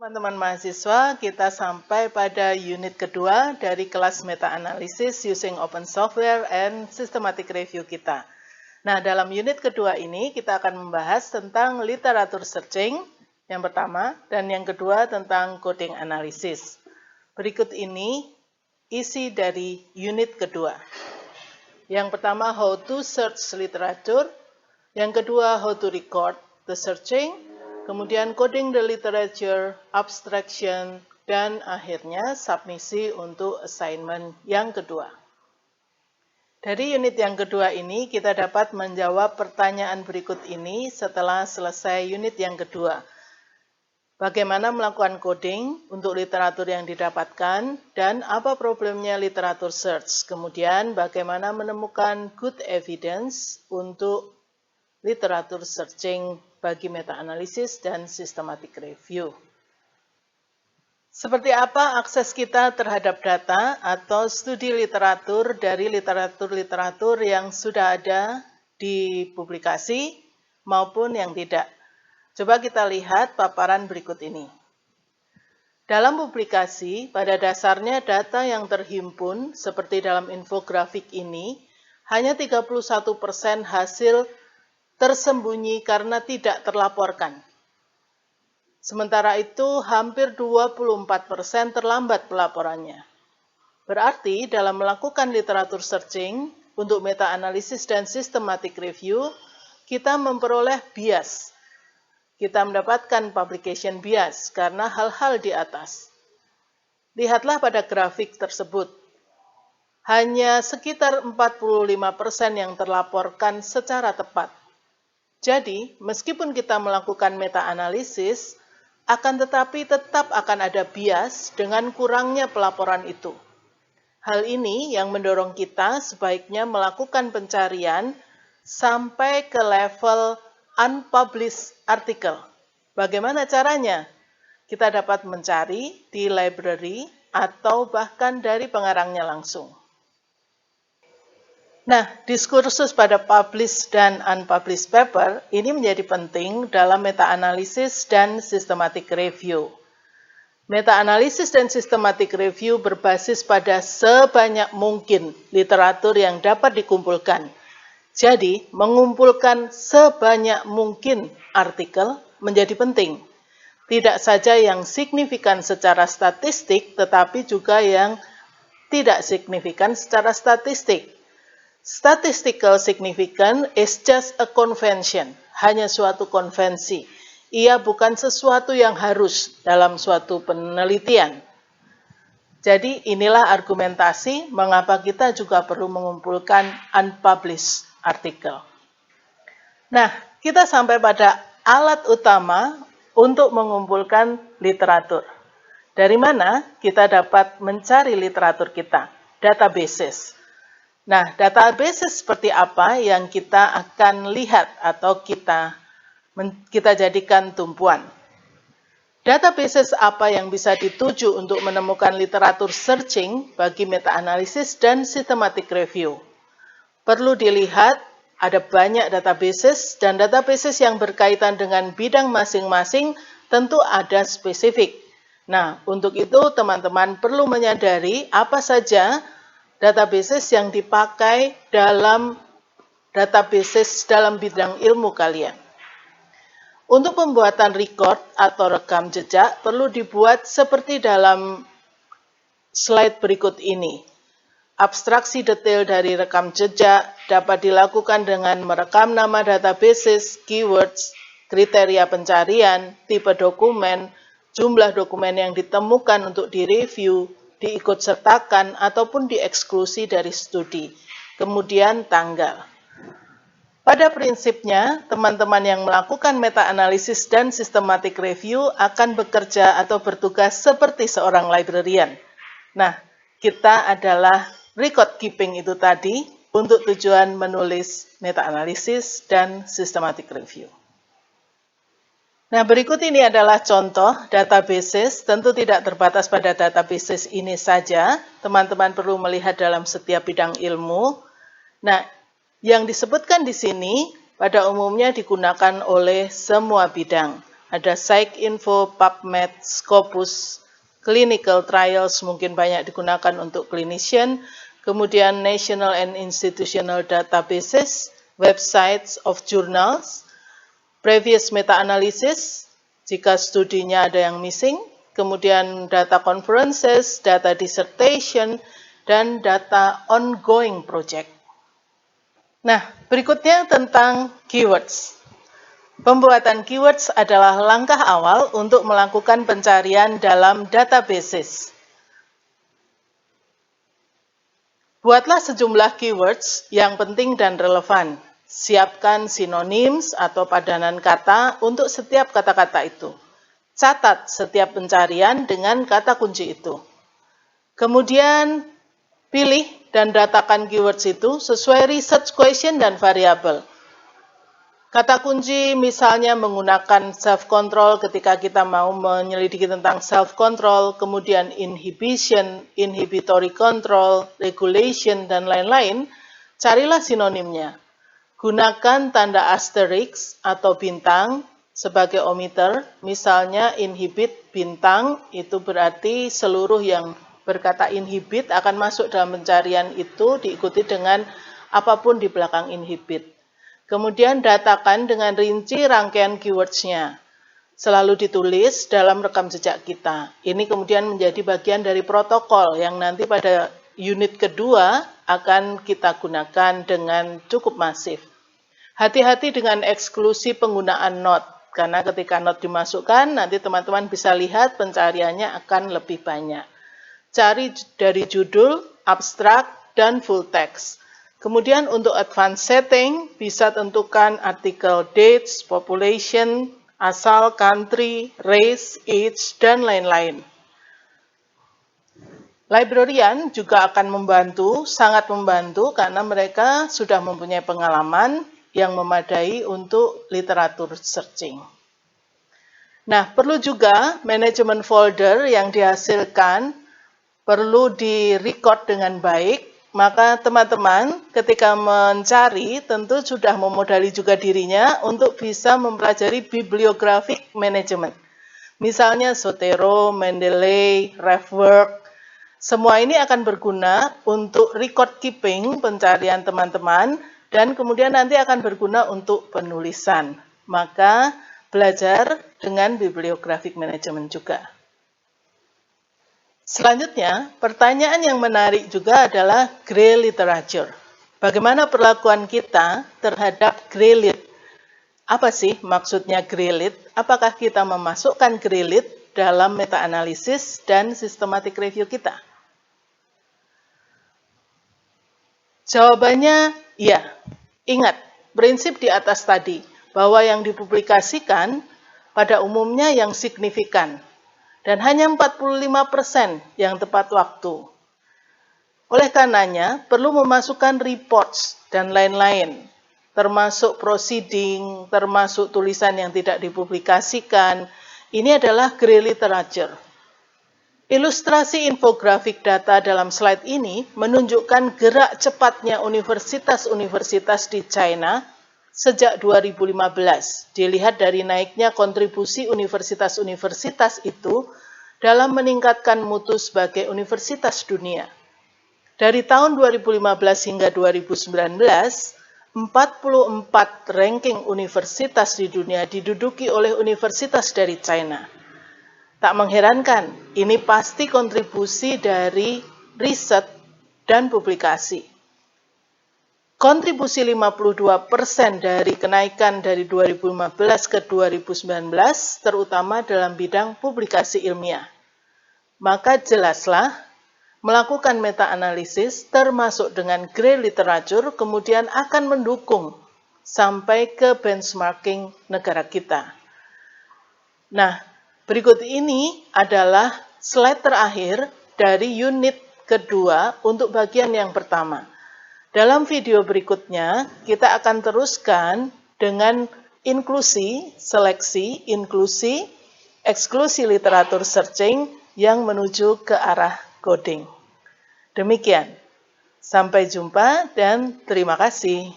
Teman-teman mahasiswa, kita sampai pada unit kedua dari kelas meta-analysis using open software and systematic review kita. Nah, dalam unit kedua ini kita akan membahas tentang literatur searching yang pertama, dan yang kedua tentang coding analysis. Berikut ini isi dari unit kedua. Yang pertama, how to search literature. Yang kedua, how to record the searching. Kemudian coding the literature, abstraction, dan akhirnya submisi untuk assignment yang kedua. Dari unit yang kedua ini, kita dapat menjawab pertanyaan berikut ini setelah selesai unit yang kedua. Bagaimana melakukan coding untuk literatur yang didapatkan, dan apa problemnya literatur search. Kemudian, bagaimana menemukan good evidence untuk literatur searching bagi meta-analisis dan systematic review. Seperti apa akses kita terhadap data atau studi literatur dari literatur-literatur yang sudah ada di publikasi maupun yang tidak. Coba kita lihat paparan berikut ini. Dalam publikasi, pada dasarnya data yang terhimpun seperti dalam infografik ini, hanya 31% hasil tersembunyi karena tidak terlaporkan. Sementara itu, hampir 24% terlambat pelaporannya. Berarti, dalam melakukan literatur searching untuk meta-analisis dan systematic review, kita memperoleh bias. Kita mendapatkan publication bias karena hal-hal di atas. Lihatlah pada grafik tersebut. Hanya sekitar 45% yang terlaporkan secara tepat. Jadi, meskipun kita melakukan meta-analisis, akan tetapi tetap akan ada bias dengan kurangnya pelaporan itu. Hal ini yang mendorong kita sebaiknya melakukan pencarian sampai ke level unpublished article. Bagaimana caranya? Kita dapat mencari di library atau bahkan dari pengarangnya langsung. Nah, diskursus pada published dan unpublished paper ini menjadi penting dalam meta-analisis dan systematic review. Meta-analisis dan systematic review berbasis pada sebanyak mungkin literatur yang dapat dikumpulkan. Jadi, mengumpulkan sebanyak mungkin artikel menjadi penting. Tidak saja yang signifikan secara statistik, tetapi juga yang tidak signifikan secara statistik. Statistical significance is just a convention, hanya suatu konvensi. Ia bukan sesuatu yang harus dalam suatu penelitian. Jadi inilah argumentasi mengapa kita juga perlu mengumpulkan unpublished artikel. Nah, kita sampai pada alat utama untuk mengumpulkan literatur. Dari mana kita dapat mencari literatur kita? Databases. Nah, database seperti apa yang kita akan lihat atau kita jadikan tumpuan. Database apa yang bisa dituju untuk menemukan literatur searching bagi meta-analisis dan systematic review. Perlu dilihat, ada banyak databases dan databases yang berkaitan dengan bidang masing-masing tentu ada spesifik. Nah, untuk itu teman-teman perlu menyadari apa saja databases yang dipakai dalam databases dalam bidang ilmu kalian. Untuk pembuatan record atau rekam jejak perlu dibuat seperti dalam slide berikut ini. Abstraksi detail dari rekam jejak dapat dilakukan dengan merekam nama databases, keywords, kriteria pencarian, tipe dokumen, jumlah dokumen yang ditemukan untuk direview, diikutsertakan ataupun dieksklusi dari studi, kemudian tanggal. Pada prinsipnya, teman-teman yang melakukan meta-analisis dan systematic review akan bekerja atau bertugas seperti seorang librarian. Nah, kita adalah record keeping itu tadi untuk tujuan menulis meta-analisis dan systematic review. Nah, berikut ini adalah contoh databases, tentu tidak terbatas pada databases ini saja, teman-teman perlu melihat dalam setiap bidang ilmu. Nah, yang disebutkan di sini pada umumnya digunakan oleh semua bidang. ada PsycInfo, PubMed, Scopus, Clinical Trials mungkin banyak digunakan untuk clinician, kemudian National and Institutional Databases, websites of journals, previous meta-analysis, jika studinya ada yang missing, kemudian data conferences, data dissertation, dan data ongoing project. Nah, berikutnya tentang keywords. Pembuatan keywords adalah langkah awal untuk melakukan pencarian dalam databases. Buatlah sejumlah keywords yang penting dan relevan. Siapkan synonyms atau padanan kata untuk setiap kata-kata itu. Catat setiap pencarian dengan kata kunci itu. Kemudian, pilih dan datakan keywords itu sesuai research question dan variabel. Kata kunci misalnya menggunakan self-control ketika kita mau menyelidiki tentang self-control, kemudian inhibition, inhibitory control, regulation, dan lain-lain, carilah sinonimnya. Gunakan tanda asterisk atau bintang sebagai ometer, misalnya inhibit bintang, itu berarti seluruh yang berkata inhibit akan masuk dalam pencarian itu diikuti dengan apapun di belakang inhibit. Kemudian datakan dengan rinci rangkaian keywords-nya. Selalu ditulis dalam rekam jejak kita. Ini kemudian menjadi bagian dari protokol yang nanti pada unit kedua akan kita gunakan dengan cukup masif. Hati-hati dengan eksklusi penggunaan not, karena ketika not dimasukkan, nanti teman-teman bisa lihat pencariannya akan lebih banyak. Cari dari judul, abstrak, dan full text. Kemudian untuk advanced setting, bisa tentukan artikel dates, population, asal, country, race, age, dan lain-lain. Librarian juga akan membantu, sangat membantu, karena mereka sudah mempunyai pengalaman yang memadai untuk literatur searching. Nah, perlu juga manajemen folder yang dihasilkan perlu di-record dengan baik, maka teman-teman ketika mencari tentu sudah memodali juga dirinya untuk bisa mempelajari bibliographic management. Misalnya Zotero, Mendeley, RefWorks, semua ini akan berguna untuk record keeping pencarian teman-teman dan kemudian nanti akan berguna untuk penulisan. Maka belajar dengan bibliographic management juga. Selanjutnya, pertanyaan yang menarik juga adalah grey literature. Bagaimana perlakuan kita terhadap grey lit? Apa sih maksudnya grey lit? Apakah kita memasukkan grey lit dalam meta-analisis dan systematic review kita? Jawabannya iya. Ingat, prinsip di atas tadi, bahwa yang dipublikasikan pada umumnya yang signifikan, dan hanya 45% yang tepat waktu. Oleh karenanya, perlu memasukkan reports dan lain-lain, termasuk proceeding, termasuk tulisan yang tidak dipublikasikan. Ini adalah grey literature. Ilustrasi infografik data dalam slide ini menunjukkan gerak cepatnya universitas-universitas di China sejak 2015. Dilihat dari naiknya kontribusi universitas-universitas itu dalam meningkatkan mutu sebagai universitas dunia. Dari tahun 2015 hingga 2019, 44 ranking universitas di dunia diduduki oleh universitas dari China. Tak mengherankan, ini pasti kontribusi dari riset dan publikasi. Kontribusi 52% dari kenaikan dari 2015 ke 2019, terutama dalam bidang publikasi ilmiah. Maka jelaslah, melakukan meta-analisis termasuk dengan grey literature kemudian akan mendukung sampai ke benchmarking negara kita. Nah, berikut ini adalah slide terakhir dari unit kedua untuk bagian yang pertama. Dalam video berikutnya, kita akan teruskan dengan inklusi, seleksi, inklusi, eksklusi literatur searching yang menuju ke arah coding. Demikian, sampai jumpa dan terima kasih.